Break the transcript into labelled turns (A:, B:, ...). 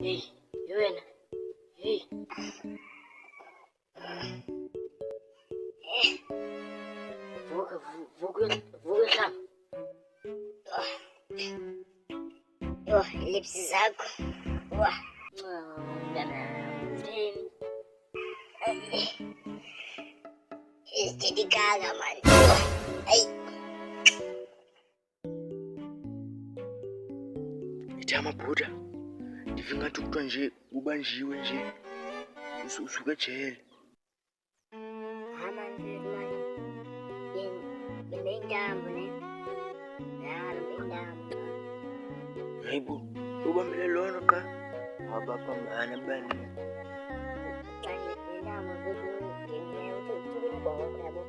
A: Hey, yewena. Hey. Vuka hlamba.
B: Yo, lipsi zakho. Wah. Isitidikanga man. Ay.
C: Ithama bhuda. Ndivingathi kuthiwa nje ubanjiwe nje. Usuke ejele.
B: Manje man. Benentambo ne. Yalo bentambo.
C: Hayibo, ubambele lona qa. Abapambana bani.
B: Manje bentambo beku ngiyeke ukuthi ubone bonke yabo.